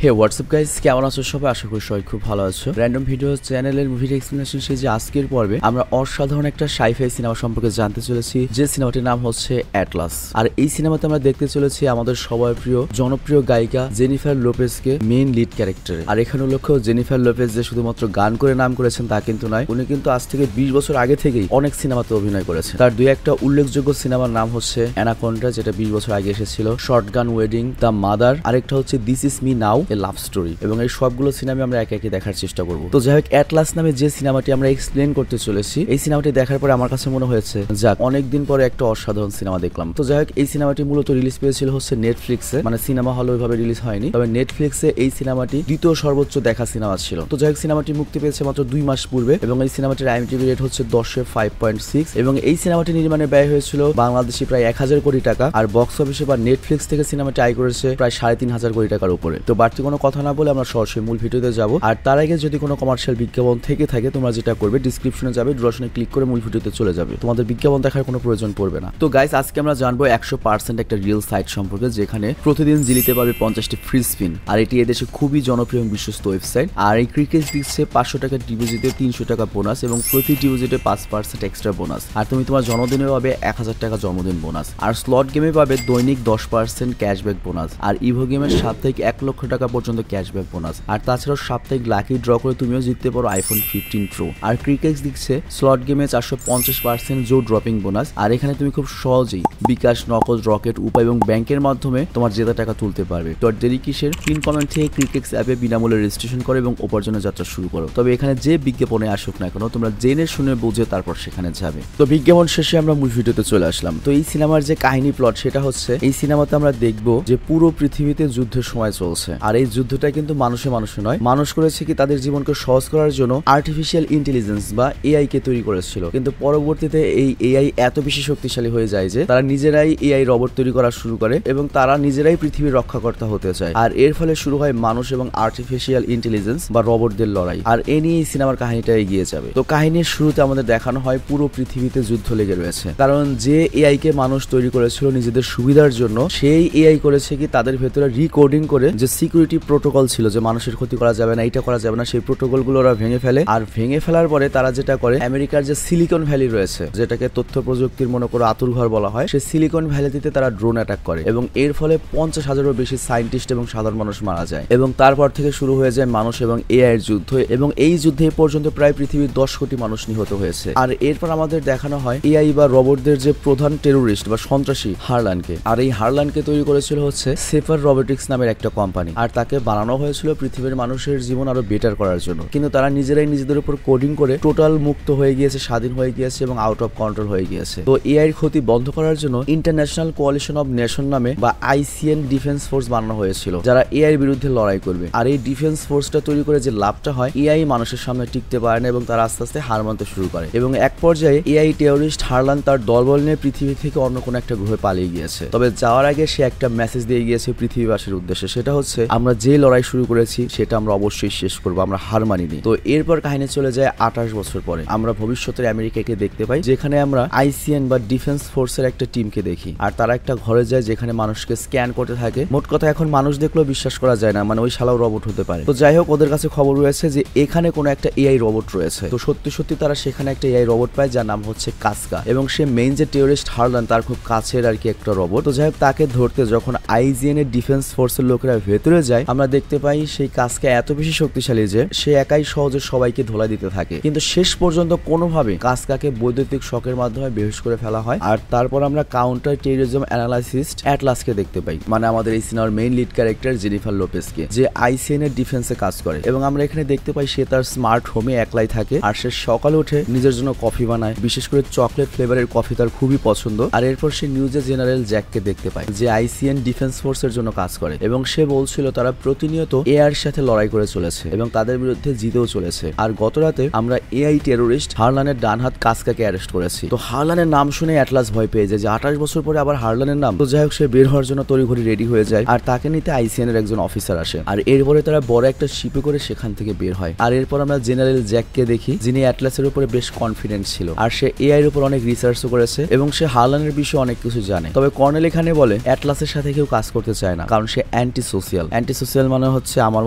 হে WhatsApp guys, কেমন আছো সবাই? আশা করি সবাই খুব ভালো আছো। র্যান্ডম ভিডিও চ্যানেলের মুভির এক্সপ্লেনেশন সিরিজে আজকের পর্বে আমরা অসাধারণ একটা সাইফাই সিনেমা সম্পর্কে জানতে চলেছি, যে সিনেমাটির নাম হচ্ছে অ্যাটলাস। আর এই সিনেমাতে আমরা দেখতে চলেছি আমাদের সবার প্রিয় জনপ্রিয় গায়িকা জেনিফার লোপেজকে মেইন লিড ক্যারেক্টারে। আর এখানে লক্ষ্য, জেনিফার লোপেজ যে শুধুমাত্র গান করে নাম করেছেন তা কিন্তু নয়, উনি কিন্তু আজ থেকে 20 বছর আগে থেকেই অনেক সিনেমাতে অভিনয় করেছেন। তার দুই একটা উল্লেখযোগ্য সিনেমার নাম হচ্ছে অ্যানাকোন্ডা, যেটা 20 বছর আগে এসেছিল, শর্টগান ওয়েডিং, দ্য মাদার, আরেকটা হচ্ছে this is me now A love story. এবং এই সবগুলো সিনেমা আমরা একে একে দেখার চেষ্টা করব। তো যাই হোক, অ্যাটলাস নামে যে সিনেমাটি আমরা এক্সপ্লেন করতে চলেছি, এই সিনেমাটি দেখার পরে আমার কাছে মনে হয়েছে যাক, অনেকদিন পরে একটা অসাধারণ সিনেমা দেখলাম। তো যাই হোক, এই সিনেমাটি মূলত রিলিজ পেয়েছিল হচ্ছে নেটফ্লিক্সে, মানে সিনেমা হলে ওইভাবে রিলিজ হয়নি, তবে নেটফ্লিক্সে এই সিনেমাটি দ্বিতীয় সর্বোচ্চ দেখা সিনেমা ছিল। তো যাই হোক, সিনেমাটি মুক্তি পেয়েছে মাত্র 2 মাস পূর্বে এবং এই সিনেমাটির IMDb রেট হচ্ছে 10-এ 5.6 এবং এই সিনেমাটি নির্মাণে ব্যয় হয়েছিল বাংলাদেশি প্রায় 1000 কোটি টাকা। আর বক্স অফিসে বা নেটফ্লিক্স থেকে সিনেমাটি আয় করেছে প্রায় 3500 কোটি টাকার উপরে। তো বাড়তি কোনো কথা না বলে আমরা সরাসরি মূল ভিডিওতে যাব। আর তার আগে যদি কোনো কমার্শিয়াল বিজ্ঞাপন থেকে থাকে, তোমরা যেটা করবে ডিসক্রিপশনে যাবে, ডুরেশনে ক্লিক করে মূল ভিডিওতে চলে যাবে, তোমাদের বিজ্ঞাপন দেখার কোনো প্রয়োজন পড়বে না। তো গাইস, আজকে আমরা জানবো 100% একটা রিয়েল সাইট সম্পর্কে, যেখানে প্রতিদিন জিলিতে পাবে 50টি ফ্রি স্পিন। আর এটি এদেশে খুবই জনপ্রিয় এবং বিশ্বস্ত ওয়েবসাইট। আর এই ক্রিকেট দিচ্ছে 500 টাকা ডিপোজিটে 300 টাকা বোনাস এবং প্রতি ডিপোজিটে 5% এক্সট্রা বোনাস। আর তুমি তোমার জন্মদিনে পাবে 1000 টাকা জন্মদিন বোনাস। আর স্লট গেমে পাবে দৈনিক 10% ক্যাশব্যাক বোনাস। আর ইভো গেমের সাপ্তাহিক 1 লক্ষ টাকা পর্যন্ত ক্যাশব্যাক বোনাস। আর তাছাড়াও সাপ্তাহিক লাকি ড্র করে তুমিও জিততে পারো আইফোন 15 প্রো। আর ক্রিকেট দিচ্ছে স্লট গেমে 450% জো ড্রপিং বোনাস। আর এখানে তুমি খুব সহজেই বিকাশ, নকল, রকেট, উপায় এবং ব্যাংকের মাধ্যমে তোমার জেতা টাকা তুলতে পারবে। তো আর দেরি কিসের, পিন কমেন্ট থেকে ক্রিকেট অ্যাপে বিনামূল্যে রেজিস্ট্রেশন করো এবং উপার্জনের যাত্রা শুরু করো। তবে এখানে যে বিজ্ঞাপনে আসুক না কেন, তোমরা জেনে শুনে বুঝে তারপর সেখানে যাবে। তো বিজ্ঞাপন শেষে আমরা মূল ভিডিওতে চলে আসলাম। তো এই সিনেমার যে কাহিনী প্লট, সেটা হচ্ছে এই সিনেমাতে আমরা দেখব যে পুরো পৃথিবীতে যুদ্ধের সময় চলছে। আর এই যুদ্ধটা কিন্তু মানুষে নয়, মানুষ করেছে কি তাদের জীবনকে সহজ করার জন্য আর্টিফিশিয়াল ইন্টেলিজেন্স বা AI কে তৈরি করেছিল। কিন্তু পরবর্তীতে এই AI এত বেশি শক্তিশালী হয়ে যায় যে তারা নিজেরাই AI রোবট তৈরি করা শুরু করে এবং তারা নিজেরাই পৃথিবীর রক্ষাকর্তা হতে চায়। আর এর ফলে শুরু হয় মানুষ এবং আর্টিফিশিয়াল ইন্টেলিজেন্স বা রোবটদের লড়াই। আর এ নিয়ে এই সিনেমার কাহিনীটা এগিয়ে যাবে। তো কাহিনীর শুরুতে আমাদের দেখানো হয় পুরো পৃথিবীতে যুদ্ধ লেগে রয়েছে, কারণ যে AI কে মানুষ তৈরি করেছিল নিজেদের সুবিধার জন্য, সেই AI করেছে কি তাদের ভেতরে রিকোডিং করে যে সিকিউরিটি প্রোটোকল ছিল, যে মানুষের ক্ষতি করা যাবে না, এটা করা যাবে না, সেই প্রোটোকলগুলো ওরা ভেঙে ফেলে। আর ভেঙে ফেলার পরে তারা যেটা করে, আমেরিকার যে সিলিকন ভ্যালি রয়েছে, যেটাকে তথ্য প্রযুক্তির মনে করে আতুরঘর বলা হয়, সেই সিলিকন ভ্যালিতে তারা ড্রোন অ্যাটাক করে এবং এর ফলে 50,000-এরও বেশি সায়েন্টিস্ট এবং সাধারণ মানুষ মারা যায়। এবং তারপর থেকে শুরু হয়ে যায় মানুষ এবং AI এর যুদ্ধ। এবং এই যুদ্ধে পর্যন্ত প্রায় পৃথিবীর 10 কোটি মানুষ নিহত হয়েছে। আর এরপর আমাদের দেখানো হয় AI বা রোবটদের যে প্রধান টেরোরিস্ট বা সন্ত্রাসী হারলানকে। আর এই হারলানকে তৈরি করেছিল হচ্ছে সেফার রোবোটিক্স নামের একটা কোম্পানি। আর তাকে বানানো হয়েছিল পৃথিবীর মানুষের জীবন আরো বেটার করার জন্য। কিন্তু তারা নিজেরাই নিজেদের উপর কোডিং করে টোটাল মুক্ত হয়ে গিয়েছে, স্বাধীন হয়ে গিয়েছে এবং আউট অফ কন্ট্রোল হয়ে গিয়েছে। তো AI এর ক্ষতি বন্ধ করার জন্য ইন্টারন্যাশনাল কোয়ালিশন অফ নেশন নামে বা ICN ডিফেন্স ফোর্স বানানো হয়েছিল, যারা AI এর বিরুদ্ধে লড়াই করবে। আর এই ডিফেন্স ফোর্সটা তৈরি করে যে লাভটা হয়, AI মানুষের সামনে টিকতে পারে না এবং তারা আস্তে আস্তে হার মানতে শুরু করে। এবং এক পর্যায়ে AI টেরোরিস্ট হারলান তার দলবল নিয়ে পৃথিবী থেকে অন্য কোনো একটা গ্রহে পালিয়ে গিয়েছে। তবে যাওয়ার আগে সে একটা মেসেজ দিয়ে গিয়েছে পৃথিবীবাসীর উদ্দেশ্যে, সেটা হচ্ছে আমরা যে লড়াই শুরু করেছি সেটা আমরা অবশ্যই শেষ করবো, আমরা হার মানিনি। তো এরপর কাহিনী চলে যায় 28 বছর পরে। আমরা ভবিষ্যতের আমেরিকাকে দেখতে পাই, যেখানে আমরা ICN বা ডিফেন্স ফোর্সের একটা টিমকে দেখি। আর তারা একটা ঘরে যায় যেখানে মানুষকে স্ক্যান করতে থাকে। মোট কথা এখন মানুষ দেখলেও বিশ্বাস করা যায় না, মানে ওই শালাও রোবট হতে পারে। তো যাই হোক, ওদের কাছে খবর রয়েছে যে এখানে কোনো একটা AI রোবট রয়েছে। তো সত্যি সত্যি তারা সেখানে একটা AI রোবট পায়, যার নাম হচ্ছে কাসকা। এবং সে মেইন যে টেরোরিস্ট হারলান, তার খুব কাছের আর কি একটা রোবট। তো যাই হোক, তাকে ধরতে যখন ICN এর ডিফেন্স ফোর্সের লোকেরা ভেতরে যায়, আমরা দেখতে পাই সেই কাসকা এত বেশি শক্তিশালী যে সে একাই সহজে সবাইকে ধোলাই দিতে থাকে। কিন্তু শেষ পর্যন্ত কোনোভাবে কাসকাকে বৈদ্যুতিক শকের মাধ্যমে বেহুশ করে ফেলা হয়। আর তারপর আমরা কাউন্টার টেরোরিজম অ্যানালাইসিস্ট অ্যাটলাসকে দেখতে পাই, মানে আমাদের এই সিনেমার মেইন লিড ক্যারেক্টার জেনিফার লোপেজকে, যে ICN এর ডিফেন্সে কাজ করে। এবং আমরা এখানে দেখতে পাই সে তার স্মার্ট হোমে একলাই থাকে। আর সে সকালে উঠে নিজের জন্য কফি বানায়, বিশেষ করে চকলেট ফ্লেভারের কফি তার খুবই পছন্দ। আর এরপর সে নিউজে জেনারেল জ্যাককে দেখতে পায়, যে ICN ডিফেন্স ফোর্সের জন্য কাজ করে। এবং সে বলছিল তারা প্রতিনিয়ত AI এর সাথে লড়াই করে চলেছে এবং তাদের বিরুদ্ধে জিতেও চলেছে। আর গত রাতে আমরা AI টেরোরিস্ট হারলানের ডান হাত কাসকাকে অ্যারেস্ট করেছি। তো হারলানের নাম শুনে অ্যাটলাস ভয় পেয়ে যায় যে 28 বছর পরে আবার হারলানের নাম। তো যাই হোক, সে বের হওয়ার জন্য তড়িঘড়ি রেডি হয়ে যায়। আর তাকে নিতে ICN এর একজন অফিসার আসে। আর এরপরে তারা বড় একটা শিপে করে সেখান থেকে বের হয়। আর এরপর আমরা জেনারেল জ্যাককে দেখি, যিনি অ্যাটলাসের উপরে বেশ কনফিডেন্ট ছিল। আর সে AI এর উপর অনেক রিসার্চও করেছে এবং সে হারলানের বিষয়ে অনেক কিছু জানে। তবে কর্নেল এখানে বলে অ্যাটলাসের সাথে কেউ কাজ করতে চায় না, কারণ সে অ্যান্টি অ্যান্টি সোশ্যাল মানে হচ্ছে আমার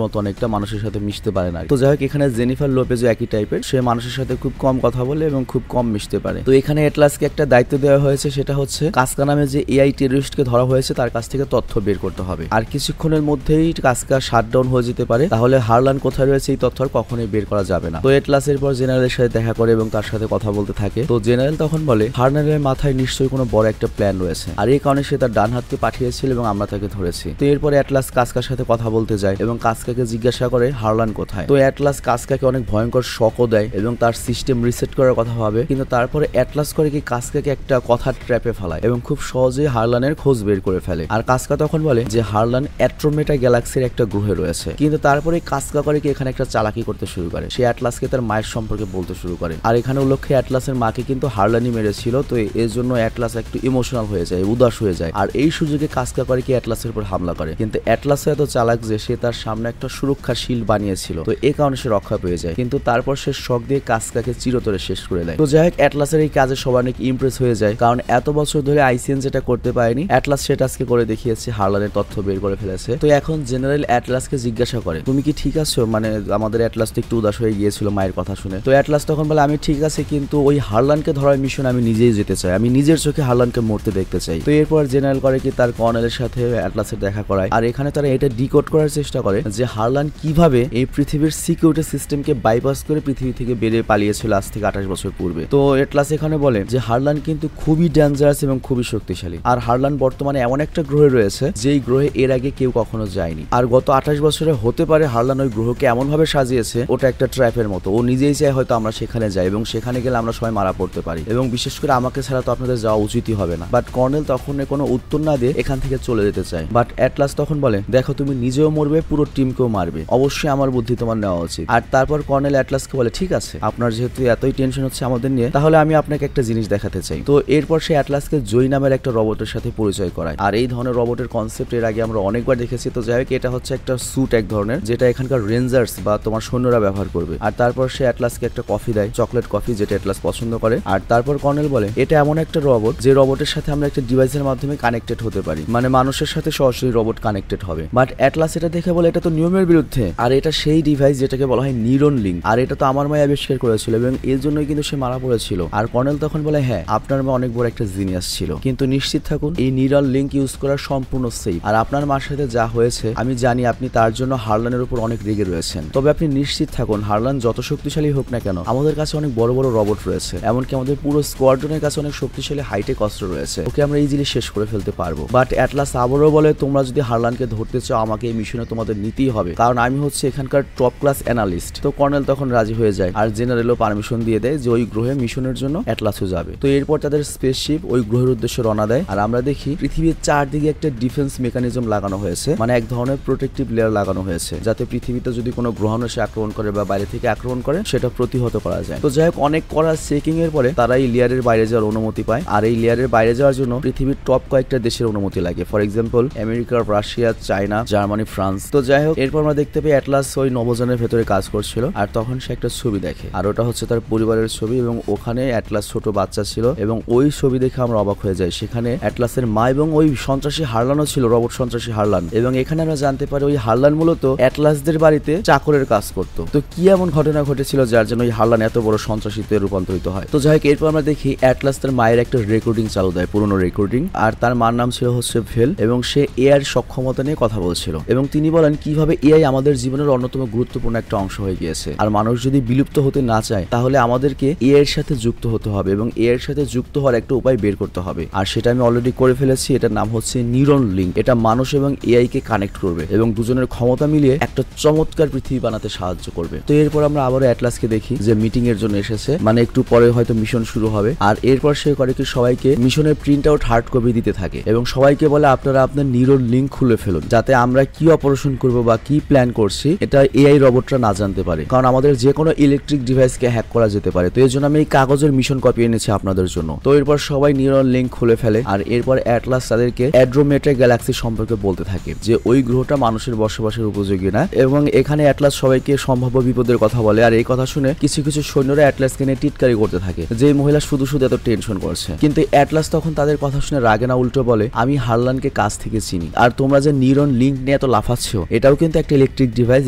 মতো অনেকটা মানুষের সাথে মিশতে পারে না। তো যাই হোক, এখানে জেনিফার লোপেজও একই টাইপের, সে মানুষের সাথে খুব কম কথা বলে এবং খুব কম মিশতে পারে। তো এখানে এটলাসকে একটা দায়িত্ব দেওয়া হয়েছে, সেটা হচ্ছে কাসকা নামে যে এআই টেররিস্টকে ধরা হয়েছে তার কাছ থেকে তথ্য বের করতে হবে। আর কিছুক্ষণের মধ্যেই কাসকা শাটডাউন হয়ে যেতে পারে, তাহলে হারলান কোথায় রয়েছে এই তথ্য আর কখনোই বের করা যাবে না। তো এটলাসের পর জেনারেলের সাথে দেখা করে এবং তার সাথে কথা বলতে থাকে। তো জেনারেল তখন বলে হারলানের মাথায় নিশ্চয়ই কোনো বড় একটা প্ল্যান রয়েছে, আর এই কারণে সে তার ডান হাতকে পাঠিয়েছিল এবং আমরা তাকে ধরেছি। তো এরপরে অ্যাটলাস কাসকার সাথে কথা বলতে যায় এবং কাসকাকে জিজ্ঞাসা করে হারলান কোথায়। তো অ্যাটলাস কাসকাকে অনেক ভয়ঙ্কর শকও দেয় এবং তার সিস্টেম রিসেট করার কথা ভাবে, কিন্তু তারপরে অ্যাটলাস করে কি কাসকাকে একটা কথার ট্র্যাপে ফেলায় এবং খুব সহজেই হারলানের খোঁজ বের করে ফেলে। আর কাসকা তখন বলে যে হারলান অ্যাট্রোমেটা গ্যালাক্সির একটা গ্রহে রয়েছে, কিন্তু তারপরে কাসকা করে কি এখানে একটা চালাকি করতে শুরু করে, সে অ্যাটলাসকে তার মায়ের সম্পর্কে বলতে শুরু করে। আর এখানে উল্লেখ্য অ্যাটলাসের মাকে কিন্তু হারলানই মেরেছিল। তো এর জন্য অ্যাটলাস একটু ইমোশনাল হয়ে যায়, উদাস হয়ে যায়, আর এই সুযোগে কাসকা করে কি অ্যাটলাসের উপর হামলা করে। কিন্তু অ্যাটলাস এত চালাক যে সে তার সামনে একটা সুরক্ষা শিল্ড বানিয়েছিল, তো এই কারণে সে রক্ষা পেয়ে যায়। কিন্তু তারপর সে শক দিয়ে কাসকাকে চিরতরে শেষ করে দেয়। তো যাই হোক, অ্যাটলাসের এই কাজে সবাই অনেক ইমপ্রেস হয়ে যায়, কারণ এত বছর ধরে আইসিএন যেটা করতে পারেনি অ্যাটলাস সেটা আজকে করে দেখিয়েছে, হারলানের তথ্য বের করে ফেলেছে। তো এখন জেনারেল অ্যাটলাসকে জিজ্ঞাসা করে তুমি কি ঠিক আছো, মানে আমাদের অ্যাটলাস তো একটু উদাস হয়ে গিয়েছিল মায়ের কথা শুনে। তো অ্যাটলাস তখন বলে আমি ঠিক আছে, কিন্তু ওই হারলানকে ধরার মিশন আমি নিজেই যেতে চাই, আমি নিজের চোখে হারলানকে মরতে দেখতে চাই। তো এরপর জেনারেল করে কি তার কর্নেলের সাথে অ্যাটলাসের দেখা করায়, আর এখানে তারা এটা ডিকোড করার চেষ্টা করে যে হারলান কিভাবে এই পৃথিবীর সিকিউরিটি সিস্টেমকে বাইপাস করে পৃথিবী থেকে বেরিয়ে পালিয়েছিল আজ থেকে 28 বছর পূর্বে। তো অ্যাটলাস এখানে বলে যে হারলান কিন্তু খুবই ডেঞ্জারাস এবং খুবই শক্তিশালী, আর হারলান বর্তমানে এমন একটা গ্রহে রয়েছে যেই গ্রহে এর আগে কেউ কখনো যায়নি, আর গত 28 বছরে হতে পারে হারলান ওই গ্রহকে এমন ভাবে সাজিয়েছে ওটা একটা ট্র্যাপের মতো, ও নিজেই চায় হয়তো আমরা সেখানে যাই এবং সেখানে গেলে আমরা সবাই মারা পড়তে পারি, এবং বিশেষ করে আমাকে ছাড়া তো আপনাদের যাওয়া উচিতই হবে না। বাট কর্নেল তখন কোনো উত্তর না দিয়ে এখান থেকে চলে যেতে চায়। বাট অ্যাটলাস তখন বলে দেখো তুমি নিজেও মরবে, পুরো টিমকেও মারবে, অবশ্যই আমার বুদ্ধি তোমার নেওয়া উচিত। আর তারপর কর্নেল অ্যাটলাসকে বলে ঠিক আছে, আপনার যেহেতু এতই টেনশন হচ্ছে আমাদের নিয়ে, তাহলে আমি আপনাকে একটা জিনিস দেখাতে চাই। তো এরপর সে অ্যাটলাসকে জয় নামের একটা রোবটের সাথে পরিচয় করায়, আর এই ধরনের রোবটের কনসেপ্ট এর আগে আমরা অনেকবার দেখেছি। তো যাই হোক, এটা হচ্ছে একটা স্যুট এক ধরনের, যেটা এখানকার রেঞ্জার্স বা তোমার সৈন্যরা ব্যবহার করবে। আর তারপর সে অ্যাটলাসকে একটা কফি দেয়, চকলেট কফি, যেটা অ্যাটলাস পছন্দ করে। আর তারপর কর্নেল বলে এটা এমন একটা রোবট যে রোবটের সাথে আমরা একটা ডিভাইসের মাধ্যমে কানেক্টেড হতে পারি, মানে মানুষের সাথে সরাসরি রোবট কানেক্টেড হবে। বাট অ্যাটলাস এটা দেখে বলে এটা তো নিয়মের বিরুদ্ধে, আর এটা সেই ডিভাইস যেটাকে বলা হয় নিউরন লিঙ্ক, আর এটা তো আমার মায় আবিষ্কার করেছিল এবং এর জন্যই কিন্তু সে মারা পড়েছিল। আর কর্নেল তখন বলে হ্যাঁ, আপনার মা অনেক বড় একটা জিনিয়াস ছিল, কিন্তু নিশ্চিত থাকুন এই নিউরন লিঙ্ক ইউজ করা সম্পূর্ণ সেফ, আর আপনার মার সাথে যা হয়েছে আমি জানি আপনি তার জন্য হারলানের উপর অনেক রেগে রয়েছেন, তবে আপনি নিশ্চিত থাকুন হারলান যত শক্তিশালী হোক না কেন আমাদের কাছে অনেক বড় বড় রোবট রয়েছে, এমনকি আমাদের পুরো স্কোয়াড্রনের কাছে অনেক শক্তিশালী হাইটেক অস্ত্র রয়েছে, ওকে আমরা ইজিলি শেষ করে ফেলতে পারবো। বাট অ্যাটলাস আবারও বলে তোমরা যদি হারলানকে ধরতে চাও আমাকে এই মিশনে তোমাদের নিতেই হবে, কারণ আমি হচ্ছে এখানকার টপ ক্লাস অ্যানালিস্ট। তো কর্নেল তখন রাজি হয়ে যায়, আর জেনারেলও পারমিশন দিয়ে দেয় যে ওই গ্রহে মিশনের জন্য অ্যাটলাসও যাবে। তো এরপর তাদের স্পেসশিপ ওই গ্রহের উদ্দেশ্যে রওনা দেয়, আর আমরা দেখি পৃথিবীর চারদিকে একটা ডিফেন্স মেকানিজম লাগানো হয়েছে, মানে এক ধরনের প্রোটেক্টিভ লেয়ার লাগানো হয়েছে, যাতে পৃথিবীতে যদি কোনো গ্রহাণু এসে আক্রমণ করে বা বাইরে থেকে আক্রমণ করে সেটা প্রতিহত করা যায়। তো যাই হোক, অনেক করা চেকিং এর পরে তারা এই লেয়ারের বাইরে যাওয়ার অনুমতি পায়, আর এই লেয়ারের বাইরে যাওয়ার জন্য পৃথিবীর টপ কয়েকটা দেশের অনুমতি লাগে, for example America, Russia, China, Germany, France. তো যাই হোক, এরপর আমরা দেখতে পাই অ্যাটলাস ওই নবযানের ভেতরে কাজ করছিল, আর তখন সে একটা ছবি দেখে, আর ওটা হচ্ছে তার পরিবারের ছবি, এবং ওখানে অ্যাটলাস ছোট বাচ্চা ছিল, এবং ওই ছবি দেখে আমরা অবাক হয়ে যাই। সেখানে অ্যাটলাসের মা এবং ওই সন্ত্রাসী হারলানও ছিল, রোবট সন্ত্রাসী হারলান, এবং এখানে আমরা জানতে পারি ওই হারলান মূলত অ্যাটলাসদের বাড়িতে চাকরের কাজ করতো। তো কি এমন ঘটনা ঘটেছিল যার জন্য ওই হারলান এত বড় সন্ত্রাসীতে রূপান্তরিত হয়। তো যাই হোক, এরপর আমরা দেখি অ্যাটলাস তার মায়ের একটা রেকর্ডিং চালু দেয়, পুরনো রেকর্ডিং, আর তার মার নাম ছিল হচ্ছে ভেল, এবং সে এআই সক্ষমতা নিয়ে কথা বলছিল, এবং তিনি বলেন কিভাবে এআই আমাদের জীবনের অন্যতম গুরুত্বপূর্ণ একটা অংশ হয়ে গিয়েছে, আর মানুষ যদি বিলুপ্ত হতে না চায় তাহলে আমাদেরকে এআই এর সাথে যুক্ত হতে হবে, এবং এআই এর সাথে যুক্ত হওয়ার একটা উপায় বের করতে হবে, আর সেটা আমি অলরেডি করে ফেলেছি। এটার নাম হচ্ছে নিউরন লিঙ্ক। এটা মানুষ এবং এআই কে কানেক্ট করবে এবং দুজনের ক্ষমতা মিলিয়ে একটা চমৎকার পৃথিবী বানাতে সাহায্য করবে। তো এরপর আমরা আবারও অ্যাটলাসকে দেখি যে মিটিং এর জন্য এসেছে, মানে একটু পরে হয়তো মিশন শুরু হবে, আর এরপর সে করে কি সবাইকে মিশনের প্রিন্ট আউট হার্ড কপি দিতে থাকে, এবং সবাইকে বলে আপনারা আপনার নিউরন লিঙ্ক খুলে ফেলুন, যাতে আমরা কি অপারেশন করব বা কি প্ল্যান করছি এটা এআই রোবটরা না জানতে পারে, কারণ আমাদের যে কোনো ইলেকট্রিক ডিভাইসকে হ্যাক করা যেতে পারে। তো এর জন্য আমি এই কাগজের মিশন কপি এনেছি আপনাদের জন্য। তো এরপর সবাই নিউরন লিঙ্ক খুলে ফেলে, আর এরপর অ্যাটলাস তাদেরকে অ্যাড্রোমেটা গ্যালাক্সি সম্পর্কে বলতে থাকে যে ওই গ্রহটা মানুষের বসবাসের উপযোগী না, এবং এখানে অ্যাটলাস সবাইকে সম্ভাব্য বিপদের কথা বলে। আর এই কথা শুনে কিছু কিছু সৈন্যরা অ্যাটলাসকে নিয়ে টিটকারি করতে থাকে যে মহিলা শুধু শুধু এত টেনশন করছে, কিন্তু অ্যাটলাস তখন তাদের কথা শুনে রাগে না, উল্টো বলে আমি হারলানকে কাছ থেকে চিনি, আর তোমরা যে নিউরন লিঙ্ক নিয়ে নিয়ে এত লাফাচ্ছ, এটাও কিন্তু একটা ইলেকট্রিক ডিভাইস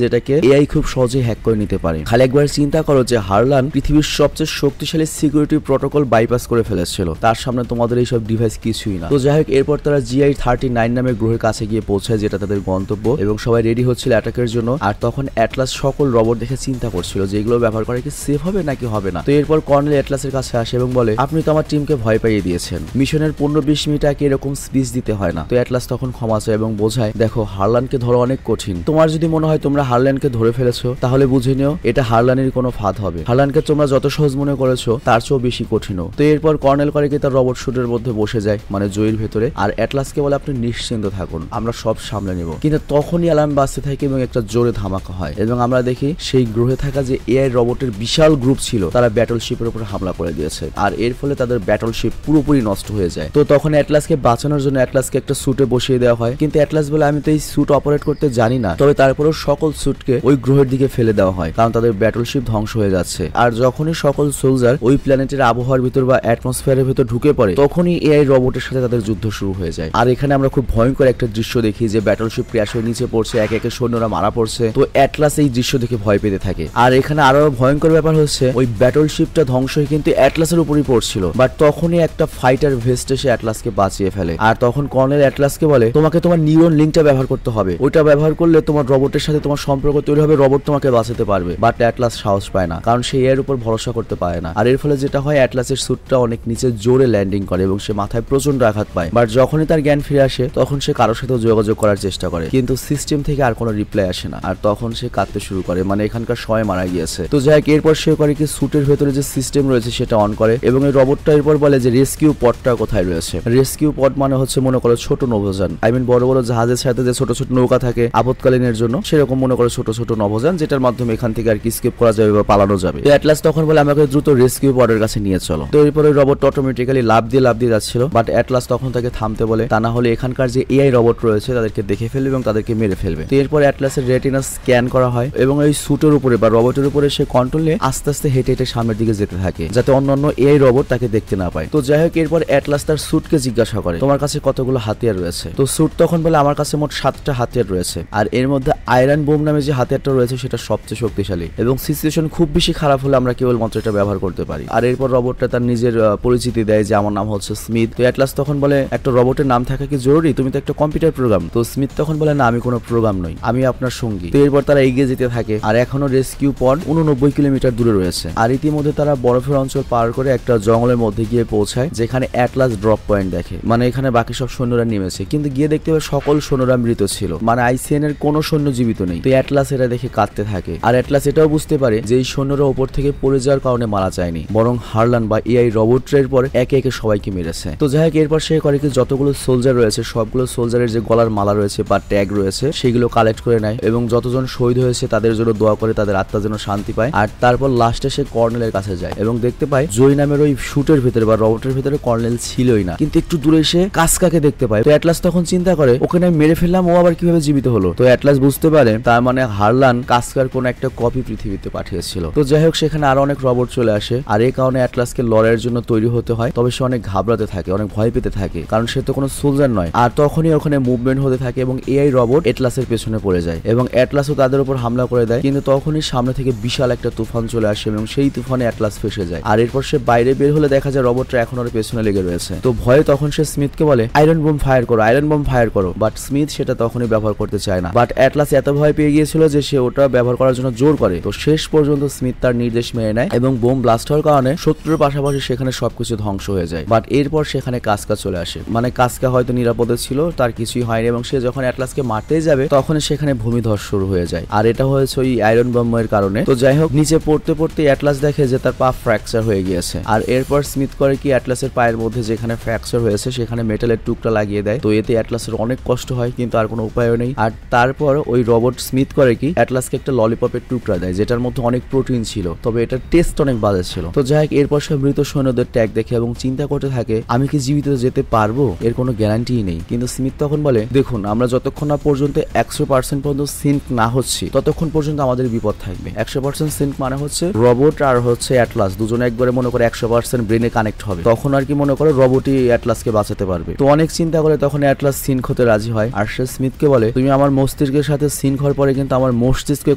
যেটাকে এআই খুব সহজে হ্যাক করে নিতে পারে। খালি একবার চিন্তা করো যে হারলান পৃথিবীর সবচেয়ে শক্তিশালী সিকিউরিটি প্রোটোকল বাইপাস করে ফেলেছিল, তার সামনে তোমাদের এইসব ডিভাইস কিছুই না। তো যাই হোক, এরপর তারা GI-39 নামের গ্রহের কাছে গিয়ে পৌঁছায়, যেটা তাদের গন্তব্য, এবং সবাই রেডি হচ্ছিল অ্যাটাকের জন্য। আর তখন অ্যাটলাস সকল রোবট দেখে চিন্তা করছিল যে এগুলো ব্যবহার করা কি সেফ হবে নাকি হবে না। তো এরপর কর্নেল অ্যাটলাসের কাছে আসে এবং বলে, আপনি তো আমার টিমকে ভয় পাইয়ে দিয়েছেন, মিশনের 15-20 মিনিট আগে এরকম স্পিচ দিতে হয় না। তো অ্যাটলাস তখন ক্ষমা চায় এবং বোঝায়, দেখো হারলানকে ধরা অনেক কঠিন, তোমার যদি মনে হয় তোমরা হারলানকে ধরে ফেলেছো তাহলে বুঝে নিও এটা হারলানের কোনো ফাঁদ হবে। হারলানকে তোমরা যত সহজ মনে করেছো তার চেয়েও বেশি কঠিনও। তো এরপর কর্নেল করে কি তার রোবট শুটের মধ্যে বসে যায়, মানে জয়ের ভেতরে, আর অ্যাটলাসকে বলে আপনি নিশ্চিন্ত থাকুন, আমরা সব সামলে নেব। কিন্তু তখনই অ্যালার্ম বাজতে থাকে এবং একটা জোরে ধামাকা হয় এবং আমরা দেখি সেই গ্রহে থাকা যে এআই রোবটের বিশাল গ্রুপ ছিল তারা ব্যাটলশিপের উপর হামলা করে দিয়েছে, আর এর ফলে তাদের ব্যাটলশিপ পুরোপুরি নষ্ট হয়ে যায়। তো তখন অ্যাটলাসকে বাঁচানোর জন্য অ্যাটলাসকে একটা স্যুটে বসিয়ে দেওয়া হয়, কিন্তু অ্যাটলাস বলে আমি তো এই স্যুট অপারেট করতে জানি না। তবে তারপরেও সকল স্যুটকে ওই গ্রহের দিকে ফেলে দেওয়া হয় কারণ তাদের ব্যাটলশিপ ধ্বংস হয়ে যাচ্ছে। আর যখনই সকল সোলজার ওই প্ল্যানেটের আবহাওয়ার ভিতর বা অ্যাটমসফিয়ারের ভিতর ঢুকে পড়ে তখনই এআই রোবটের সাথে তাদের যুদ্ধ শুরু হয়ে যায়। আর এখানে আমরা খুব ভয়ঙ্কর একটা দৃশ্য দেখি যে ব্যাটলশিপ ক্র্যাশ হয়ে নিচে পড়ছে, একে একে সৈন্যরা মারা পড়ছে। তো অ্যাটলাস এই দৃশ্য দেখে ভয় পেতে থাকে। আর এখানে আরো ভয়ঙ্কর ব্যাপার হচ্ছে ওই ব্যাটলশিপটা ধ্বংস হয়ে কিন্তু অ্যাটলাসের উপরই পড়ছিল, বাট তখনই একটা ফাইটার ভেস্ট এসে অ্যাটলাসকে বাঁচিয়ে ফেলে। আর তখন কর্নেল অ্যাটলাসকে বলে, তোমাকে তোমার নিউরন লিঙ্কটা ব্যবহার করতে হবে, ওইটা ব্যবহার করলে তোমার রোবটের সাথে তোমার সম্পর্ক তৈরি হবে, রোবট তোমাকে বাঁচাতে পারবে। বাট অ্যাটলাস সাহস পায় না কারণ সে এর উপর ভরসা করতে পারে না। আর এর ফলে যেটা হয়, অ্যাটলাসের স্যুটটা অনেক নিচে জোরে ল্যান্ডিং করে এবং সে মাথায় প্রচন্ড আঘাত পায়। বাট যখনই তার জ্ঞান ফিরে আসে তখন সে কারোর সাথে যোগাযোগ করার চেষ্টা করে, কিন্তু সিস্টেম থেকে আর কোনো রিপ্লাই আসে না। আর তখন সে কাঁদতে শুরু করে, মানে এখানকার সবাই মারা গিয়েছে। তো যাই হোক, এরপর সে করে কি স্যুটের ভেতরে যে সিস্টেম রয়েছে সেটা অন করে এবং এই রোবটটা এরপর বলে যে রেস্কিউ পডটা কোথায় রয়েছে। রেস্কিউ পড মানে হচ্ছে মনে করো ছোট নভোযান, বড় বড় জাহাজের সাথে যে ছোট ছোট নৌকা থাকে আপৎকালীনের জন্য, সেরকম মনে করো ছোট ছোট নভোযান যেটার মাধ্যমে এখান থেকে আর কি স্কেপ করা যাবে বা পালানো যাবে। তো অ্যাটলাস তখন বলে আমাকে দ্রুত রেস্কিউ পডের কাছে নিয়ে চলো। তো এরপর ওই রোবট অটোমেটিক্যালি লাভ দিয়ে যাচ্ছিল, বাট অ্যাটলাস তখন তাকে থামতে বলে, তা না হলে এখানকার যে এআই রোবট রয়েছে তাদেরকে দেখে ফেলবে এবং তাদেরকে মেরে ফেলবে। তো এরপর অ্যাটলাসের রেটিনা স্ক্যান করা হয় এবং এই স্যুটের উপরে বা রোবটের উপরে সে কন্ট্রোল নিয়ে আস্তে আস্তে হেঁটে হেঁটে সামনের দিকে যেতে থাকে যাতে অন্যান্য এআই রোবট তাকে দেখতে না পায়। তো যাই হোক, এরপর অ্যাটলাস তার স্যুটকে জিজ্ঞাসা করে, তোমার কাছে কতগুলো হাতিয়ার রয়েছে? তো স্যুট তখন বলে, আমার কাছে মোট 7টা হাতিয়ার রয়েছে, আর এর মধ্যে আয়রন বোম নামে যে হাতিয়ারটা রয়েছে সেটা সবচেয়ে শক্তিশালী এবং সিচুয়েশন খুব বেশি খারাপ হলে আমরা কেবলমাত্র এটা ব্যবহার করতে পারি। আর এরপর রোবটটা তার নিজের পরিচিতি দেয় যে আমার নাম হচ্ছে স্মিথ। তো অ্যাটলাস তখন বলে, একটা রোবটের নাম থাকা কি জরুরি? তুমি তো একটা কম্পিউটার প্রোগ্রাম। তো স্মিথ তখন বলে, না আমি কোনো প্রোগ্রাম নই, আমি আপনার সঙ্গী। তো এরপর তারা এগিয়ে যেতে থাকে আর এখনো রেস্কিউ পড 89 কিলোমিটার দূরে রয়েছে। আর ইতিমধ্যে তারা বরফের অঞ্চল পার করে একটা জঙ্গলের মধ্যে গিয়ে পৌঁছায় যেখানে অ্যাটলাস ড্রপ পয়েন্ট দেখে, মানে এখানে বাকি সব সৈন্যরা নেমেছে, কিন্তু গিয়ে দেখতে পাবে সকল সৈন্যরা মৃত ছিল, মানে ICN এর কোনো সৈন্য জীবিত নেই। তো অ্যাটলাস এটা দেখে কাঁদতে থাকে আর অ্যাটলাস এটাও বুঝতে পারে যে এই সৈন্যরা উপর থেকে পড়ে যাওয়ার কারণে মারা যায়নি, বরং হারলান বা এআই রোবটের পর একে একে সবাইকে মেরেছে। তো যাই হোক, এরপর সে করে কি যতগুলো সোলজার রয়েছে সবগুলো সোলজারের যে গলার মালা রয়েছে বা ট্যাগ রয়েছে সেগুলো কালেক্ট করে নেয় এবং যতজন শহীদ হয়েছে তাদের জন্য দোয়া করে তাদের আত্মা যেন শান্তি পায়। আর তারপর লাস্টে সে কর্নেলের কাছে যায় এবং দেখতে পায় জয় নামের ওই শুটের ভিতরে বা রোবটের ভিতরে কর্নেল ছিলই না, কিন্তু একটু দূরে এসে কাসকাকে দেখতে পায়। তো অ্যাটলাস তখন চিন্তা করে, ওখানে আমি মেরে ফেললাম, ও আবার কিভাবে জীবিত হলো? তো অ্যাটলাস বুঝতে পারে তার মানে হারলান কাসকার কোন একটা কপি পৃথিবীতে পাঠিয়েছিল। তো যাই হোক, সেখানে আরো অনেক রোবট চলে আসে আর এই কারণে অ্যাটলাসকে লড়াইয়ের জন্য তৈরি হতে হয়। তবে সে অনেক ঘাবড়াতে থাকে, অনেক ভয় পেতে থাকে কারণ সে তো কোনো সোলজার নয়। আর তখনই ওখানে মুভমেন্ট হতে থাকে এবং এআই রোবট অ্যাটলাসের পেছনে পড়ে যায় এবং অ্যাটলাসও তাদের উপর হামলা করে দেয়, কিন্তু তখনই সামনে থেকে বিশাল একটা তুফান চলে আসে এবং সেই তুফানে অ্যাটলাস ফেসে যায়। আর এরপর সে বাইরে বের হলে দেখা যায় রোবটটা এখন ওর পেছনে লেগে রয়েছে। তো ভয়ে তখন সে স্মিথকে বলে, আয়রন বোম ফায়ার করো, আয়রন বোম ফায়ার করো। বাট স্মিথ সেটা তখনই ব্যবহার করতে চায় না, বাট অ্যাটলাস এত ভয় পেয়ে গিয়েছিল যে সে ওটা ব্যবহার করার জন্য জোর করে। তো শেষ পর্যন্ত স্মিথ তার নির্দেশ মেনে নেয় এবং বোম ব্লাস্ট হওয়ার কারণে শত্রুর পাশাপাশি সেখানে সবকিছু ধ্বংস হয়ে যায়। বাট এরপর সেখানে কাসকা চলে আসে, মানে কাসকা হয়তো নিরাপদে ছিল, তার কিছুই হয়নি এবং সে যখন অ্যাটলাসকে মারতে যাবে তখন সেখানে ভূমিধস শুরু হয়ে যায়। আর এটা হয়েছে ওই আয়রন বোমের কারণে। তো যাই হোক, নিচে পড়তে পড়তে অ্যাটলাস দেখে যে তার পা ফ্র্যাকচার হয়ে গিয়েছে। আর এরপর স্মিথ করে কি অ্যাটলাসের পায়ের মধ্যে যেখানে ফ্র্যাকচার হয়েছে সেখানে মেটালের টুকরা লাগিয়ে দেয়। তো এতে অ্যাটলাসের অনেক কষ্ট হয়, কিন্তু আর কোনো উপায়ও নেই। আর তারপর ওই রোবট স্মিথ করে কি অ্যাটলাসকে একটা ললিপপের টুকরা দেয় যেটার মধ্যে অনেক প্রোটিন ছিল, তবে এটার টেস্ট অনেক বাজে ছিল। তো যাই হোক, এরপর সে মৃত সৈন্যদের ট্যাগ দেখে এবং চিন্তা করতে থাকে আমি কি জীবিত যেতে পারবো, এর কোনো গ্যারান্টিই নেই। কিন্তু স্মিথ তখন বলে, দেখুন আমরা যতক্ষণ না পর্যন্ত 100% পর্যন্ত সিঙ্ক না হচ্ছি ততক্ষণ পর্যন্ত আমাদের বিপদ থাকবে। 100% সিঙ্ক মানে হচ্ছে রোবট আর হচ্ছে অ্যাটলাস দুজনে একবারে মনে করে 100% ব্রেনে কানেক্ট হবে, তখন আর কি মনে করে রোবটই অ্যাটলাসকে বাঁচাতে পারবে। তো অনেক চিন্তা করে তখন অ্যাটলাস সিঙ্ক হতে রাজি হয় আর সে স্মিথকে স্মিথকে বলে তুমি আমার মস্তিষ্কের সাথে সিঙ্ক হওয়ার পরে কিন্তু আমার মস্তিষ্কে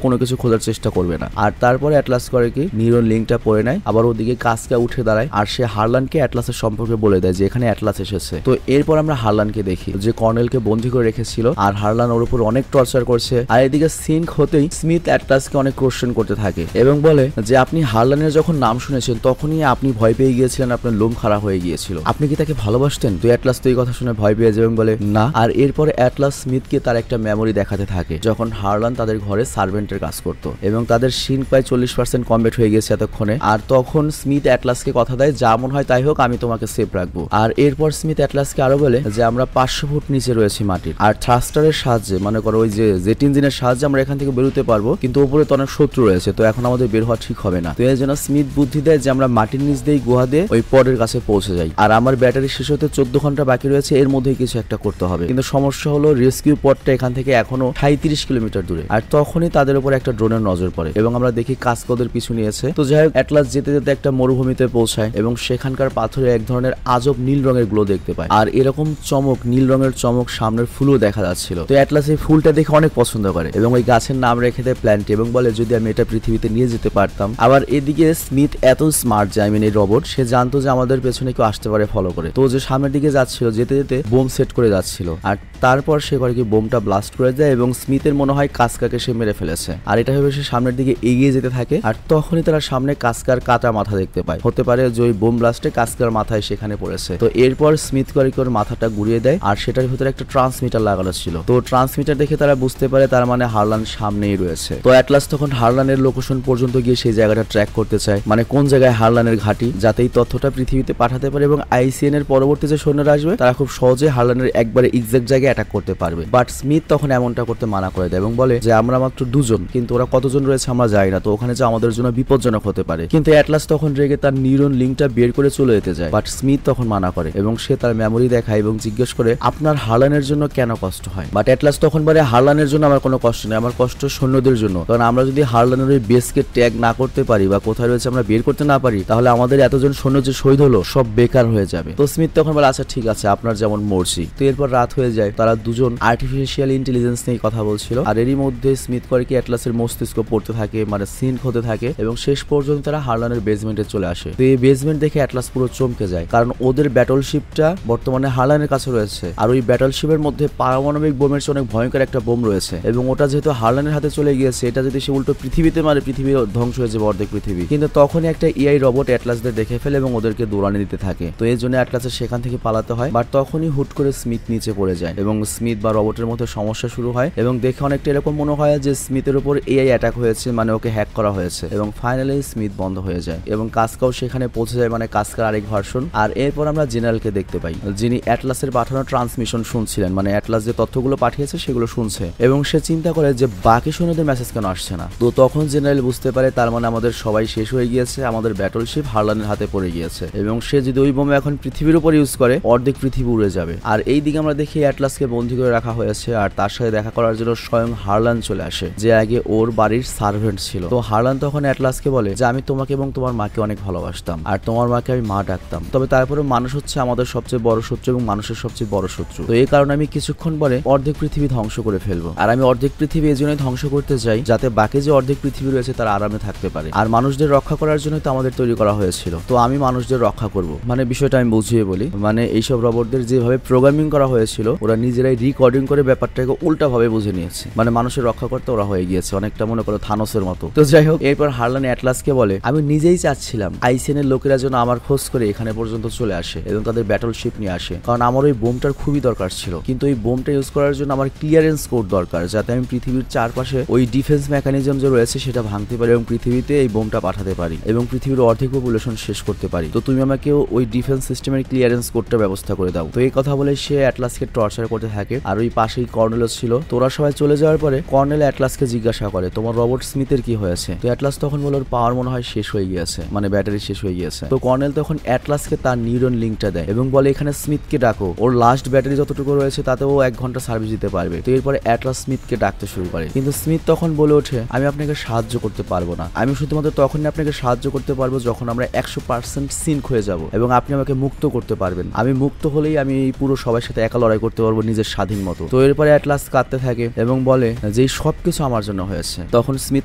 কোনো কিছু খোঁজার চেষ্টা করবে না। আর তারপরে অ্যাটলাস করে কি নিউরন লিঙ্কটা পড়ে নেয়, আবার ওদিকে কাজকা উঠে দাঁড়ায় আর সে হারলানকে অ্যাটলাসের সম্পর্কে বলে দেয় যে এখানে অ্যাটলাস এসেছে। তো এরপর আমরা হারলানকে দেখি যে কর্নেলকে বন্দী করে রেখেছিল আর হারলান ওর উপর অনেক টর্চার করছে। আর এদিকে সিঙ্ক হতেই স্মিথ অ্যাটলাসকে অনেক কোশ্চেন করতে থাকে এবং বলে যে আপনি হারলানের যখন নাম শুনেছেন তখনই আপনি ভয় পেয়ে গিয়েছিলেন, আপনার লোম খারাপ হয়ে গিয়েছিল, আপনি কি তাকে ভালোবাসতেন? তো অ্যাটলাস তো এই কথা শুনে ভয় পেয়ে যায় এবং বলে না। আর এরপরে অ্যাটলাস স্মিথকে তার একটা মেমোরি দেখাতে থাকে যখন হারলান তাদের ঘরে সার্ভেন্টের কাজ করতো এবং তাদের সিঙ্ক প্রায় 40% কমপ্লিট হয়ে গেছে এতক্ষণে। আর তখন স্মিথ অ্যাটলাসকে কথা দেয় যা মন হয় তাই হোক, আমি তোমাকে সেফ রাখবো। আর এরপর স্মিথ অ্যাটলাসকে আরো বলে যে আমরা 500 ফুট নিচে রয়েছি মাটির, আর থ্রাস্টারের সাহায্যে মনে করো ওই যে জেট ইঞ্জিনের সাহায্যে আমরা এখান থেকে বেরোতে পারবো, কিন্তু উপরে তো অনেক শত্রু রয়েছে, তো এখন আমাদের বের হওয়া ঠিক হবে না। তো এই জন্য স্মিথ বুদ্ধি দেয় যে আমরা মাটির নিচ দিয়ে গুহা দিয়ে ওই পডের কাছে পৌঁছে যাই। আর আমার ব্যাটারি শেষ হতে 14 ঘন্টা বাকি রয়েছে, এর মধ্যেই কিছু একটা করতে হবে। কিন্তু সমস্যা হলো রেস্কিউ পডটা এখান থেকে এখনো 37 কিলোমিটার দূরে। আর তখনই তাদের উপর একটা ড্রোনের নজর পড়ে এবং আমরা দেখি কাস্কদের পিছু নিয়েছে। তো যাই হোক অ্যাটলাস যেতে যেতে একটা মরুভূমিতে পৌঁছায় এবং সেখানকার পাথরে এক ধরনের আজব নীল রঙের গ্লো দেখতে পায়। আর এরকম চমক, নীল রঙের চমক সামনের ফুলও দেখা যাচ্ছিল। তো অ্যাটলাস এই ফুলটা দেখে অনেক পছন্দ করে এবং ওই গাছের নাম রেখে দেয় প্ল্যান্টি এবং বলে যদি আমি এটা পৃথিবীতে নিয়ে যেতে পারতাম। আবার এদিকে স্মিথ এত স্মার্ট যে এই রোবট, সে জানতো যে আমাদের পেছনে কেউ আসতে পারে ফলো করে। তো যে সামনের দিকে যাচ্ছিল যেতে যেতে বোম সেট করে যাচ্ছিল আর তারপর সে করে কি বোমটা ব্লাস্ট করে দেয় এবং স্মিথের মনে হয় কাস্কাকে সে মেরে ফেলেছে। আর এটা ভেবে সে সামনের দিকে এগিয়ে যেতে থাকে আর তখনই তারা সামনে কাস্কার কাটা মাথা দেখতে পায়। হতে পারে যে ওই বোম ব্লাস্টে কাস্কার মাথায় সেখানে পড়েছে। তো এরপর স্মিথ করে কি ওর মাথাটা ঘুরিয়ে দেয় আর সেটার ভিতরে একটা ট্রান্সমিটার লাগানো ছিল। তো ট্রান্সমিটার দেখে তারা বুঝতে পারে তার মানে হারলান সামনেই রয়েছে। তো অ্যাটলাস তখন হারলানের লোকেশন পর্যন্ত গিয়ে সেই জায়গাটা ট্র্যাক করতে চায়, মানে কোন জায়গায় হারলানের ঘাঁটি, যাতে এই তথ্যটা পৃথিবীতে পাঠাতে পারে এবং আইসিএন এর পরবর্তী যে সৈন্যরা আসবে তারা খুব সহজে হারলানের একবারে এক্সাক্ট জায়গায় অ্যাটাক করতে পারবে। বাট স্মিথ তখন এমনটা করতে মানা করে দেয় এবং বলে যে আমরা মাত্র 2 জন, কিন্তু ওরা কতজন রয়েছে আমরা জানি না, তো ওখানে যে আমাদের জন্য বিপজ্জনক হতে পারে। কিন্তু অ্যাটলাস তখন রেগে তার নিউরন লিঙ্কটা বের করে চলে যেতে যায়, বাট স্মিথ তখন মানা করে এবং সে তার মেমোরি দেখায় এবং জিজ্ঞেস করে আপনার হারলানের জন্য কেন কষ্ট হয়। বাট অ্যাটলাস তখন বলে হারলানের জন্য আমার কোনো কষ্ট নেই, আমার কষ্ট সৈন্যদের জন্য, কারণ আমরা যদি হারলানের ওই বেসকে ট্যাগ না করতে পারি বা কোথায় রয়েছে আমরা বের করতে না পারি তাহলে আমাদের এতজন সৈন্য যে শহীদ হলো সব বেকার হয়ে যাবে। তো স্মিথ তখন বলে আচ্ছা ঠিক আছে আপনার যেমন মর্জি। তো এরপর রাত হয়ে যায়, তারা দুজন আর্টিফিশিয়াল ইন্টেলিজেন্স নিয়ে কথা বলছিল আর এরই মধ্যে স্মিথ করে কি অ্যাটলাসের মস্তিষ্ক পড়তে থাকে, মানে সিঙ্ক হতে থাকে এবং শেষ পর্যন্ত তারা হারলানের বেসমেন্টে চলে আসে। তো এই বেসমেন্ট দেখে অ্যাটলাস পুরো চমকে যায়, কারণ ওদের ব্যাটলশিপটা বর্তমানে হারলানের কাছে রয়েছে আর ওই ব্যাটলশিপের মধ্যে পারমাণবিক বোমের চেয়ে অনেক ভয়ঙ্কর একটা বোম রয়েছে এবং ওটা যেহেতু হারলানের হাতে চলে গিয়েছে, এটা যদি সে উল্টো পৃথিবীতে মারে পৃথিবী ধ্বংস হয়ে যাবে অর্ধেক পৃথিবী। কিন্তু তখনই একটা এআই রোবট অ্যাটলাসদের দেখে ফেলে এবং ওদেরকে দৌড়ানি দিতে থাকে। তো এই জন্য অ্যাটলাসের সেখান থেকে পালাতে হয়, বাট তখনই হুট করে স্মিথ নিচে পড়ে যায় এবং স্মিথ বা রোবটের মধ্যে সমস্যা শুরু হয় এবং দেখে অনেকটা এরকম মনে হয় যে স্মিথের উপর এআই অ্যাটাক হয়েছে, মানে ওকে হ্যাক করা হয়েছে এবং ফাইনালি স্মিথ বন্ধ হয়ে যায় এবং কাস্কাও সেখানে পৌঁছে যায়, মানে কাস্কার আরেক ভার্সন। আর এরপর আমরা জেনারেলকে দেখতে পাই যিনি অ্যাটলাসের পাঠানো ট্রান্সমিশন শুনছিলেন, মানে অ্যাটলাস যে তথ্যগুলো পাঠিয়েছে সেগুলো শুনছে এবং সে চিন্তা করে যে বাকি সৈন্যদের মেসেজ কেন আসছে না। তো তখন জেনারেল বুঝতে পারে তার মানে আমাদের সবাই শেষ হয়ে গিয়েছে, আমাদের ব্যাটলশিপ হারলানের হাতে পড়ে গিয়েছে এবং সে যদি ওই বোমে এখন পৃথিবীর উপর ইউজ করে অর্ধেক পৃথিবী উড়ে যাবে। আর এই দিকে আমরা দেখি অ্যাটলাসকে বন্দী করে রাখা হয়েছে আর তার সাথে দেখা করার জন্য স্বয়ং হারলান চলে আসে, যে আগে ওর বাড়ির সার্ভেন্ট ছিল। তো হারলান তখন অ্যাটলাসকে বলে যে আমি তোমাকে এবং তোমার মাকে অনেক ভালোবাসতাম আর তোমার মাকে আমি মা ডাকতাম, তবে তারপরে মানুষ হচ্ছে আমাদের সবচেয়ে বড় শত্রু এবং মানুষের সবচেয়ে বড় শত্রু। তো এই কারণে আমি কিছুক্ষণ পরে অর্ধেক পৃথিবী ধ্বংস করে ফেলবো। আর আমি অর্ধেক পৃথিবী এই জন্যই ধ্বংস করতে চাই যাতে বাকি যে অর্ধেক পৃথিবী রয়েছে তারা আরামে থাকতে পারে। আর মানুষদের রক্ষা করার জন্য তো আমাদের তৈরি করা হয়েছিল, তো আমি মানুষদের রক্ষা করব। মানে বিষয়টা আমি বুঝিয়ে বলি, মানে এইসব রোবটদের যেভাবে প্রোগ্রামিং করা হয়েছিল ওরা নিজেরাই রিকর্ডিং করে ব্যাপারটাকে উল্টা ভাবে বুঝে নিয়েছে, মানে মানুষের রক্ষা করতে ওরা হয়ে গিয়েছে অনেকটা মনে করো থানোসের মতো। তো যাই হোক, এরপর হারলান অ্যাটলাসকে বলে আমি নিজেই চাচ্ছিলাম আইসিএন এর লোকেরা যেন আমার খোঁজ করে এখানে পর্যন্ত চলে আসে এবং তাদের ব্যাটলশিপ নিয়ে আসে, কারণ আমার ওই বোমটার খুবই দরকার ছিল। কিন্তু ওই বোমটা ইউজ করার জন্য আমার ক্লিয়ারেন্স কোড দরকার, যাতে আমি পৃথিবীর চারপাশে ওই ডিফেন্স মেকানিজম যে রয়েছে সেটা ভাঙতে পারি এবং পৃথিবীতে এই বোমটা পাঠাতে পারি এবং পৃথিবীর অর্ধেক পপুলেশন শেষ করতে পারি। তো তুমি আমাকে ওই ডিফেন্স সিস্টেমের ক্লিয়ারেন্স কোডটা ব্যবস্থা করে দাও। তো এই কথা বলে সে অ্যাটলাসকে টর্চার করতে থাকে আর ওই পাশেই কর্নেল ছিল। তোরা সবাই চলে যাওয়ার পরে কর্নেল অ্যাটলাসকে জিজ্ঞাসা করে তোমার রোবট স্মিথের কি হয়েছে। তো অ্যাটলাস তখন বলে ওর পাওয়ার মনে হয় শেষ হয়ে গিয়েছে, মানে ব্যাটারি শেষ হয়ে গিয়েছে। তো কর্নেল তখন অ্যাটলাসকে তার নিউরন লিঙ্কটা দেয় এবং বলে এখানে স্মিথকে ডাকো, ওর লাস্ট ব্যাটারি যতটুকু রয়েছে তাতে ও 1 ঘন্টা সার্ভিস দিতে পারবে। তো এরপরে অ্যাটলাস স্মিথকে ডাকতে শুরু করে, কিন্তু স্মিথ তখন বলে ওঠে আমি আপনাকে সাহায্য করতে পারবো না, আমি শুধুমাত্র তখনই আপনাকে সাহায্য করতে পারবো যখন আমরা 100% সিঙ্ক হয়ে যাব এবং আপনি আমাকে মুক্ত করতে পারবেন। আমি মুক্ত হলেই আমি এই পুরো সবার সাথে একা লড়াই করতে পারবো নিজের স্বাধীন মতো। তো এরপরে অ্যাটলাস কাঁদতে থাকে এবং বলে যে এই সবকিছু আমার জন্য হয়েছে। তখন স্মিথ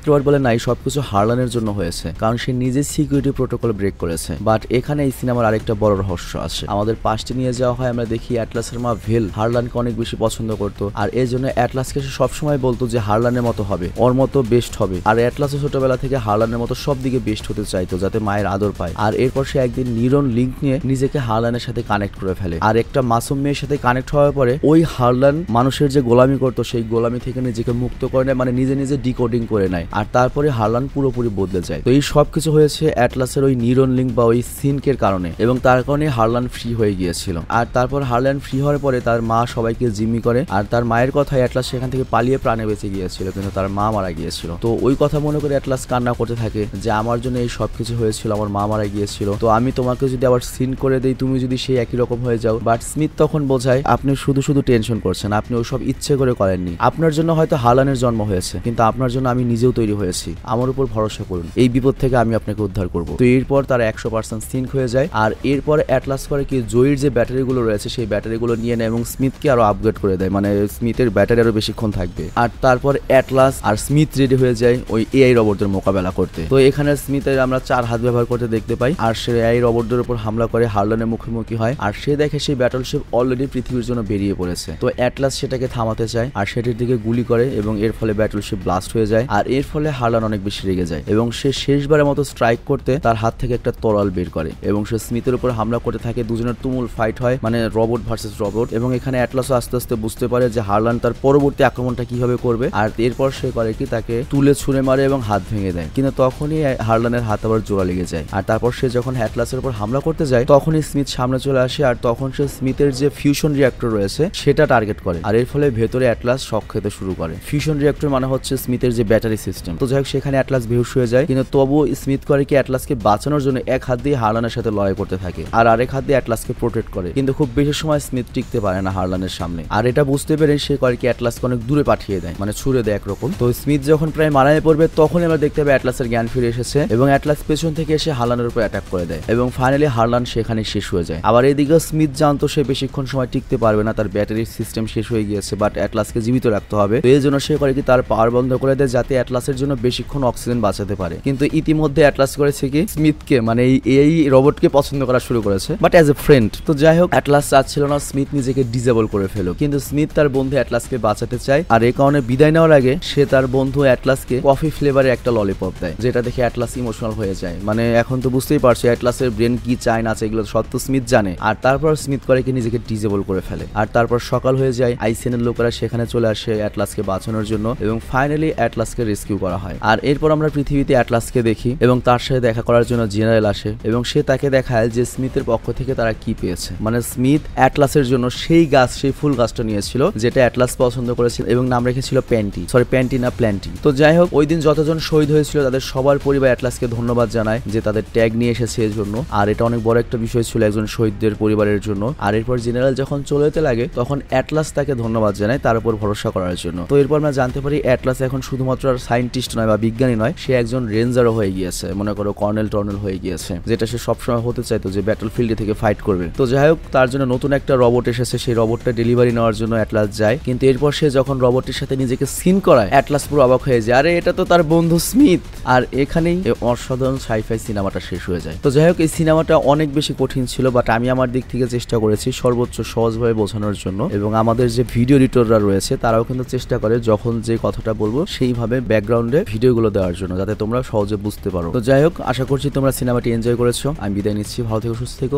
রবার্ট বলে না, এই সবকিছু হারলানের জন্য হয়েছে, কারণ সে নিজে সিকিউরিটি প্রোটোকল ব্রেক করেছে। বাট এখানে এই সিনেমার আরেকটা বড় রহস্য আছে। আমাদের পাশে নিয়ে যাওয়া হয়, আমরা দেখি অ্যাটলাসের মা ভেল হারলানকে অনেক বেশি পছন্দ করতো, আর এই জন্য অ্যাটলাসকে সে সবসময় বলতো যে হারলানের মতো হবে, ওর মতো বেস্ট হবে। আর অ্যাটলাসও ছোটবেলা থেকে হারলানের মতো সব দিকে বেস্ট হতে চাইতো, যাতে মায়ের আদর পায়। আর এরপর সে একদিন নিউরন লিঙ্ক নিয়ে নিজেকে হারলানের সাথে কানেক্ট করে ফেলে, আর একটা মাসুম মেয়ের সাথে কানেক্ট হওয়ার পরে ওই হারলান মানুষের যে গোলামি করতো সেই গোলামি থেকে নিজেকে মুক্ত করে নেয়, মানে নিজে নিজে ডিকোডিং করে নেয়, আর তারপরে হারলান পুরোপুরি বদলে যায়। তো এই সবকিছু হয়েছে অ্যাটলাসের ওই নিউরন লিঙ্ক বা ওই সিনকের কারণে, এবং তার কারণে হারলান ফ্রি হয়ে গিয়েছিল। আর তারপর হারলান ফ্রি হওয়ার পরে তার মা সবাইকে জিম্মি করে, আর তার মায়ের কথায় অ্যাটলাস সেখান থেকে পালিয়ে প্রাণে বেঁচে গিয়েছিল, কিন্তু তার মা মারা গিয়েছিল। তো ওই কথা মনে করে অ্যাটলাস কান্না করতে থাকে যে আমার জন্য এই সবকিছু হয়েছিল, আমার মা মারা গিয়েছিল, তো আমি তোমাকে যদি আবার সিন করে দেই তুমি যদি সেই একই রকম হয়ে যাও। বাট স্মিথ তখন বোঝায় আপনি শুধু শুধু টেনশন করছেন, আপনি ওসব ইচ্ছে করে করেননি, আপনার জন্য হয়তো হারলানের জন্ম হয়েছে, কিন্তু আপনার জন্য আমি নিজেও তৈরি হয়েছি, আমার উপর ভরসা করুন, এই বিপদ থেকে আমি আপনাকে উদ্ধার করব। তো এরপর তার 100% সিঙ্ক হয়ে যায়। আর এরপর অ্যাটলাস করে কি জয়ীর যে ব্যাটারিগুলো রয়েছে সেই ব্যাটারিগুলো নিয়ে নেয় এবং স্মিথকে আরো আপগ্রেড করে দেয়, মানে স্মিথের ব্যাটারি আরো বেশিক্ষণ থাকবে। আর তারপর অ্যাটলাস আর স্মিথ রেডি হয়ে যায় ওই এআই রোবটদের মোকাবেলা করতে। তো এখানে স্মিথের আমরা 4 হাত ব্যবহার করতে দেখতে পাই, আর সে এআই রোবটদের উপর হামলা করে হারলানের মুখোমুখি হয়, আর সে দেখে সেই ব্যাটলশিপ অলরেডি পৃথিবীর জন্য বেরিয়ে পড়েছে। তো অ্যাটলাস সেটাকে থামাতে চায় আর সেটির দিকে গুলি করে, এবং এর ফলে ব্যাটলশিপ ব্লাস্ট হয়ে যায়, আর এর ফলে হারলান অনেক বেশি রেগে যায় এবং সে শেষবারের মতো স্ট্রাইক করতে তার হাত থেকে একটা তরোয়াল বের করে এবং সে স্মিথের উপর হামলা করতে থাকে। দুজনের তুমুল ফাইট হয়, মানে রোবট ভার্সেস রোবট, এবং এখানে অ্যাটলাসও আস্তে আস্তে বুঝতে পারে যে হারলান তার পরবর্তী আক্রমণটা কিভাবে করবে, আর এরপর সে করে কি তাকে তুলে ছুঁড়ে মারে এবং হাত ভেঙে দেয়, কিন্তু তখনই হারলানের হাত আবার জোড়া লেগে যায়। আর তারপর সে যখন অ্যাটলাসের উপর হামলা করতে যায় তখনই স্মিথ সামনে চলে আসে, আর তখন সে স্মিথের যে ফিউশন রিঅ্যাক্টর রয়েছে সেটা টার্গেট করে, আর এর ফলে ভেতরে অ্যাটলাস শক খেতে শুরু করে। ফিউশন রিঅ্যাক্টর মানে হচ্ছে স্মিথের যে ব্যাটারি সিস্টেম। তো যাই হোক সেখানে অ্যাটলাস বেহুশ হয়ে যায়, কিন্তু তবুও স্মিথ করে কি অ্যাটলাসকে বাঁচানোর জন্য এক হাত দিয়ে হারলানের সাথে লড়াই করতে থাকে, আর আরেক হাত দিয়ে অ্যাটলাসকে প্রোটেক্ট করে, কিন্তু খুব বেশি সময় স্মিথ টিকতে পারে না হারলানের সামনে। আর এটা বুঝতে পেরে সে করে কি অ্যাটলাসকে অনেক দূরে পাঠিয়ে দেয়, মানে ছুড়ে দেয় একরকম। তো স্মিথ যখন প্রায় মারায় পড়বে তখন আমরা দেখতে পাই অ্যাটলাসের জ্ঞান ফিরে এসেছে এবং অ্যাটলাস পেছন থেকে এসে হারলানের উপর অ্যাটাক করে দেয়, এবং ফাইনালি হারলান সেখানে শেষ হয়ে যায়। আবার এদিকে স্মিথ জানতো সে বেশিক্ষণ সময় টিকতে পারবে না, তার ব্যাটারির সিস্টেম শেষ হয়ে গিয়েছে, বাট অ্যাটলাসকে জীবিত রাখতে হবে। তো এই জন্য সে করে কি তার পাওয়ার বন্ধ করে দেয় যাতে অ্যাটলাসের জন্য বেশিক্ষণ অক্সিজেন বাঁচাতে পারে। কিন্তু ইতিমধ্যে অ্যাটলাস করেছে কি স্মিথকে, মানে এই রোবটকে পছন্দ করা শুরু করেছে, বাট অ্যাজ এ ফ্রেন্ড। তো যাই হোক অ্যাটলাস চাচ্ছিল না স্মিথ নিজেকে ডিজেবল করে ফেলো, কিন্তু স্মিথ তার বন্ধু অ্যাটলাসকে বাঁচাতে চায়, আর এই কারণে বিদায় নেওয়ার আগে সে তার বন্ধু অ্যাটলাসকে কফি ফ্লেভারের একটা ললিপপ দেয়, যেটা দেখে অ্যাটলাস ইমোশনাল হয়ে যায়। মানে এখন তো বুঝতেই পারছো অ্যাটলাসের ব্রেন কি চায় না চায় এগুলো সব তো স্মিথ জানে। আর তারপর স্মিথ করে কি নিজেকে ডিজেবল করে ফেলে, আর তারপর সকাল হয়ে যায়, আইসিএনের লোকেরা সেখানে চলে আসে অ্যাটলাসকে বাঁচানোর জন্য, এবং ফাইনালি অ্যাটলাসকে রেস্কিউ করা হয়। আর এরপর আমরা পৃথিবীতে অ্যাটলাসকে দেখি এবং তার সাথে দেখা করার জন্য জেনারেল আসে, এবং সে তাকে দেখায় যে স্মিথের পক্ষ থেকে তারা কি পেয়েছে। মানে স্মিথ অ্যাটলাসের জন্য সেই গাছ, সেই ফুল গাছটা নিয়েছিল যেটা অ্যাটলাস পছন্দ করেছিল এবং নাম রেখেছিল প্যান্টি না প্ল্যান্টি। তো যাই হোক ওই দিন যতজন শহীদ হয়েছিল তাদের সবার পরিবার অ্যাটলাসকে ধন্যবাদ জানায় যে তাদের ট্যাগ নিয়ে এসেছে এর জন্য, আর এটা অনেক বড় একটা বিষয় ছিল একজন শহীদদের পরিবারের জন্য। আর এরপর জেনারেল যখন চলে যেতে লাগে তখন অ্যাটলাস তাকে ধন্যবাদ জানায় তার উপর ভরসা করার জন্য। তো এরপর আমরা জানতে পারি অ্যাটলাস এখন শুধুমাত্র সায়েন্টিস্ট নয় বা বিজ্ঞানী নয়, সে একজন রেঞ্জারও হয়ে গিয়েছে, মনে করো কর্নেল হয়ে গিয়েছে, যেটা সে সবসময় হতে চাইতো যে ব্যাটল ফিল্ডে থেকে ফাইট করবে। তো যাই হোক তার জন্য নতুন একটা রোবট এসেছে, সেই রোবটটা ডেলিভারি নেওয়ার জন্য অ্যাটলাস যায়, কিন্তু এরপর সে যখন রোবটের সাথে নিজেকে সিন করায় অ্যাটলাস পুরো অবাক হয়ে যায়, আরে এটা তো তার বন্ধু স্মিথ। আর এখানেই অসাধারণ সাইফাই সিনেমাটা শেষ হয়ে যায়। তো যাই হোক এই সিনেমাটা অনেক বেশি কঠিন ছিল, বাট আমি আমার দিক থেকে চেষ্টা করেছি সর্বোচ্চ সহজভাবে বোঝানোর জন্য, এবং আমাদের যে ভিডিও এডিটররা রয়েছে তারাও কিন্তু চেষ্টা করে যখন যে কথাটা বলবো সেইভাবে ব্যাকগ্রাউন্ডে ভিডিওগুলো দেওয়ার জন্য যাতে তোমরা সহজে বুঝতে পারো। তো যাই হোক আশা করছি তোমরা সিনেমাটি এনজয় করেছো। আমি বিদায় নিচ্ছি, ভালো থেকো, সুস্থ থেকো,